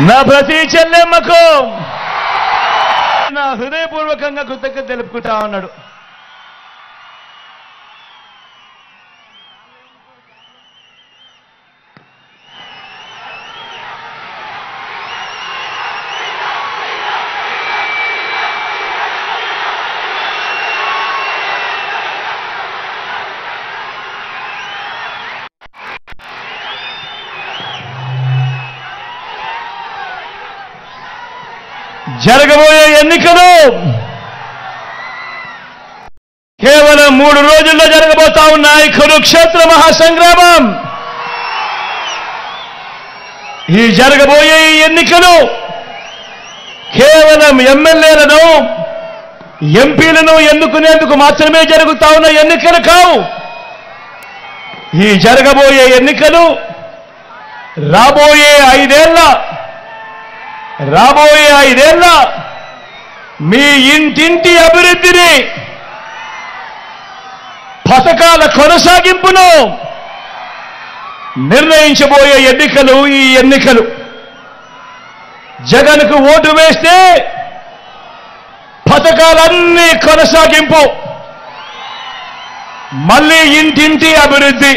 నా ప్రతి చెల్లెమ్మకు నా హృదయపూర్వకంగా కృతజ్ఞత తెలుపుకుంటా ఉన్నాడు. జరగబోయే ఎన్నికలు కేవలం 3 రోజుల్లో జరగబోతా ఉన్నాయి. కురుక్షేత్ర మహాసంగ్రామం. ఈ జరగబోయే ఎన్నికలు కేవలం ఎమ్మెల్యేలను ఎంపీలను ఎన్నుకునేందుకు మాత్రమే జరుగుతా ఉన్న ఎన్నికలు కావు. ఈ జరగబోయే ఎన్నికలు రాబోయే 5 ఏళ్ల మీ ఇంటింటి అభివృద్ధిని, పథకాల కొనసాగింపును నిర్ణయించబోయే ఎన్నికలు ఈ ఎన్నికలు. జగన్కు ఓటు వేస్తే పథకాలన్నీ కొనసాగింపు, మళ్ళీ ఇంటింటి అభివృద్ధి.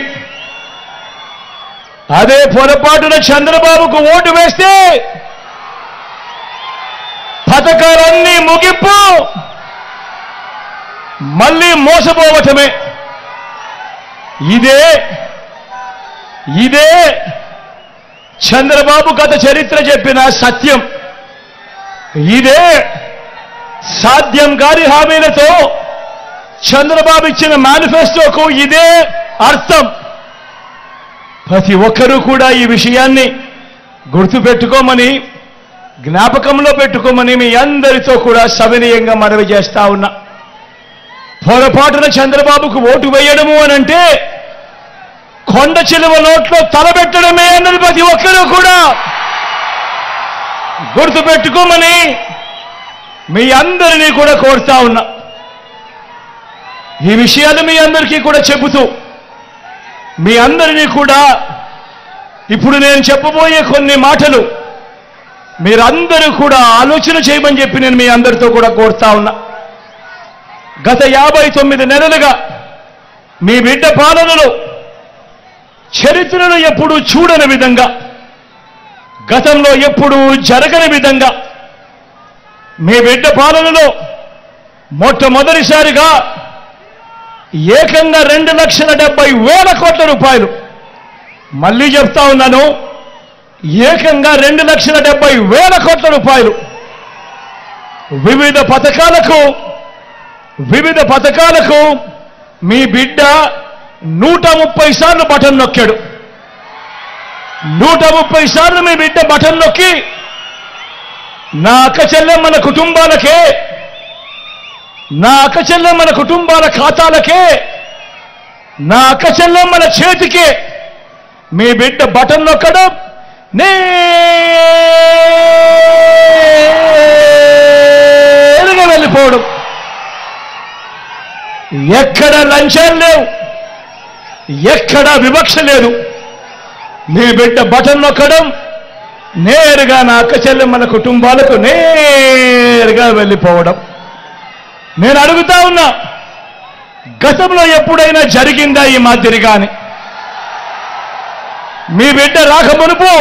అదే పొరపాటున చంద్రబాబుకు ఓటు వేస్తే పథకాలన్నీ ముగింపు, మళ్ళీ మోసపోవటమే. ఇదే చంద్రబాబు గత చరిత్ర చెప్పిన సత్యం. ఇదే సాధ్యం కాని హామీలతో చంద్రబాబు ఇచ్చిన మేనిఫెస్టోకు ఇదే అర్థం. ప్రతి ఒక్కరూ కూడా ఈ విషయాన్ని గుర్తుపెట్టుకోమని, జ్ఞాపకంలో పెట్టుకోమని మీ అందరితో కూడా సవినయంగా మనవి చేస్తా ఉన్నా. పొరపాటున చంద్రబాబుకు ఓటు వేయడము అనంటే కొండ చిలువ నోట్లో తలబెట్టడమే అన్నది ప్రతి ఒక్కరూ కూడా గుర్తుపెట్టుకోమని మీ అందరినీ కూడా కోరుతా ఉన్నా. ఈ విషయాలు మీ అందరికీ కూడా చెబుతూ, మీ అందరినీ కూడా ఇప్పుడు నేను చెప్పబోయే కొన్ని మాటలు మీరందరూ కూడా ఆలోచన చేయమని చెప్పి నేను మీ అందరితో కూడా కోరుతా ఉన్నా. గత 59 నెలలుగా మీ బిడ్డ పాలనలో చరిత్రను ఎప్పుడూ చూడని విధంగా, గతంలో ఎప్పుడూ జరగని విధంగా మీ బిడ్డ పాలనలో మొట్టమొదటిసారిగా ఏకంగా 2,70,000 కోట్ల రూపాయలు, మళ్ళీ చెప్తా ఉన్నాను, ఏకంగా 2,70,000 కోట్ల రూపాయలు వివిధ పథకాలకు మీ బిడ్డ 130 సార్లు బటన్ నొక్కాడు. 130 సార్లు మీ బిడ్డ బటన్ నొక్కి నా అక్క చెల్లెమ్మల ఖాతాలకే, నా అక్క చెల్లెమ్మల చేతికే మీ బిడ్డ బటన్ నొక్కడం, నేరుగా వెళ్ళిపోవడం. ఎక్కడ లంచాలు లేవు, ఎక్కడ వివక్ష లేదు. మీ బిడ్డ బటన్ నొక్కడం, నేరుగా నా అక్క చెల్లెమ్మల కుటుంబాలకు నేరుగా వెళ్ళిపోవడం. నేను అడుగుతా ఉన్నా, గతంలో ఎప్పుడైనా జరిగిందా ఈ మాదిరిగాని? మీ బిడ్డ రాక మునుపు,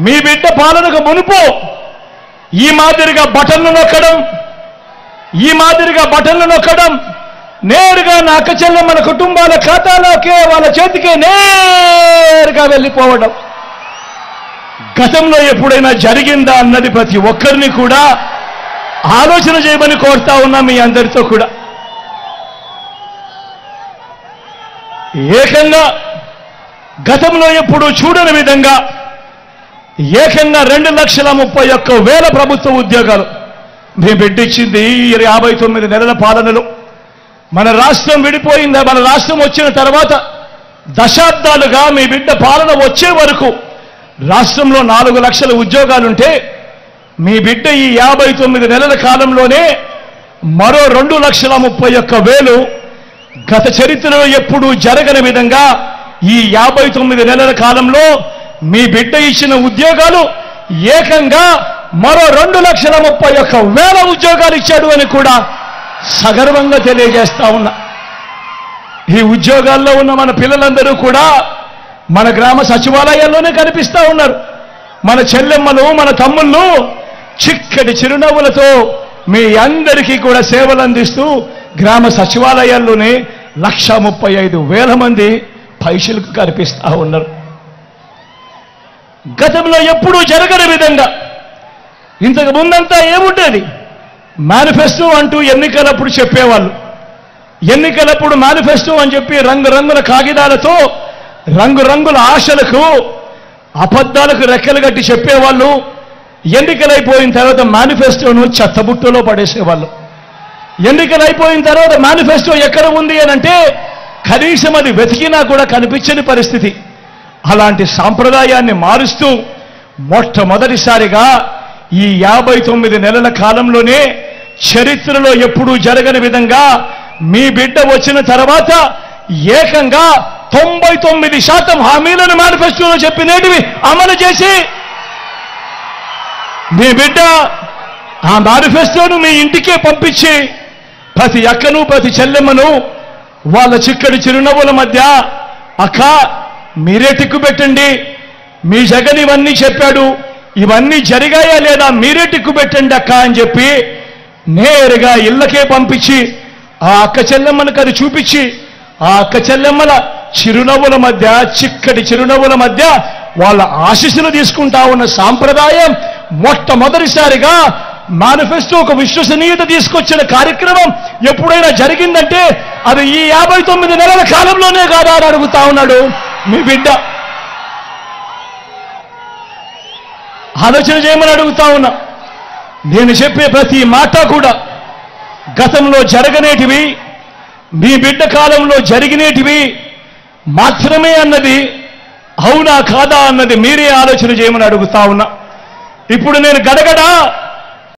మీ బిడ్డ పాలనకు మునుపు ఈ మాదిరిగా బటన్లు నొక్కడం, నేరుగా నా అక్క చెల్లెమ్మల కుటుంబాల ఖాతాలోకే, వాళ్ళ చేతికే నేరుగా వెళ్ళిపోవడం గతంలో ఎప్పుడైనా జరిగిందా అన్నది ప్రతి ఒక్కరిని కూడా ఆలోచన చేయమని కోరుతా ఉన్నా మీ అందరితో కూడా. ఏకంగా గతంలో ఎప్పుడూ చూడని విధంగా ఏకంగా 2,31,000 ప్రభుత్వ ఉద్యోగాలు మీ బిడ్డిచ్చింది 59 నెలల పాలనలో. మన రాష్ట్రం విడిపోయిందా? మన రాష్ట్రం వచ్చిన తర్వాత దశాబ్దాలుగా మీ బిడ్డ పాలన వచ్చే వరకు రాష్ట్రంలో 4 లక్షల ఉద్యోగాలుంటే మీ బిడ్డ ఈ 59 నెలల కాలంలోనే మరో 2,31,000 గత చరిత్రలో ఎప్పుడూ జరగని విధంగా ఈ 59 నెలల కాలంలో మీ బిడ్డ ఇచ్చిన ఉద్యోగాలు ఏకంగా మరో 2,31,000 ఉద్యోగాలు ఇచ్చాడు అని కూడా సగర్వంగా తెలియజేస్తా ఉన్నా. ఈ ఉద్యోగాల్లో ఉన్న మన పిల్లలందరూ కూడా మన గ్రామ సచివాలయాల్లోనే కనిపిస్తా ఉన్నారు. మన చెల్లెమ్మలు, మన తమ్ముళ్ళు చిక్కటి చిరునవ్వులతో మీ అందరికీ కూడా సేవలు అందిస్తూ గ్రామ సచివాలయాల్లోనే 1,35,000 మంది పైసలకు కనిపిస్తా ఉన్నారు. గతంలో ఎప్పుడూ జరగని విధంగా ఇంతకు ముందంతా ఏముండేది? మేనిఫెస్టో అంటూ ఎన్నికలప్పుడు చెప్పేవాళ్ళు. ఎన్నికలప్పుడు మేనిఫెస్టో అని చెప్పి రంగురంగుల కాగితాలతో రంగురంగుల ఆశలకు అబద్ధాలకు రెక్కలు కట్టి చెప్పేవాళ్ళు. ఎన్నికలైపోయిన తర్వాత మేనిఫెస్టోను చెత్తబుట్టలో పడేసేవాళ్ళు. ఎన్నికలైపోయిన తర్వాత మేనిఫెస్టో ఎక్కడ ఉంది అని అంటే కనీసం అది వెతికినా కూడా కనిపించని పరిస్థితి. అలాంటి సాంప్రదాయాన్ని మారుస్తూ మొట్టమొదటిసారిగా ఈ 59 నెలల కాలంలోనే చరిత్రలో ఎప్పుడూ జరగని విధంగా మీ బిడ్డ వచ్చిన తర్వాత ఏకంగా 99% హామీలను మేనిఫెస్టోలో చెప్పినేటివి అమలు చేసి మీ బిడ్డ ఆ మేనిఫెస్టోను మీ ఇంటికే పంపించి ప్రతి అక్కను ప్రతి చెల్లెమ్మను వాళ్ళ చిక్కడి చిరునవ్వుల మధ్య అక్క మీరే టిక్కు పెట్టండి, మీ జగన్ ఇవన్నీ చెప్పాడు, ఇవన్నీ జరిగాయా లేదా మీరే టిక్కు పెట్టండి అక్క అని చెప్పి నేరుగా ఇళ్ళకే పంపించి ఆ అక్క చెల్లెమ్మలకు అది చూపించి ఆ అక్క చెల్లెమ్మల చిరునవ్వుల మధ్య చిక్కటి చిరునవ్వుల మధ్య వాళ్ళ ఆశీస్సులు తీసుకుంటా ఉన్న సాంప్రదాయం మొట్టమొదటిసారిగా మేనిఫెస్టో ఒక విశ్వసనీయత తీసుకొచ్చిన కార్యక్రమం ఎప్పుడైనా జరిగిందంటే అది ఈ 59 నెలల కాలంలోనే కాదా అని అడుగుతా ఉన్నాడు మీ బిడ్డ. ఆలోచన చేయమని అడుగుతా ఉన్నా. నేను చెప్పే ప్రతి మాట కూడా గతంలో జరగనేటివి, మీ బిడ్డ కాలంలో జరిగినేటివి మాత్రమే అన్నది అవునా కాదా అన్నది మీరే ఆలోచన చేయమని అడుగుతా ఉన్నా. ఇప్పుడు నేను గడగడ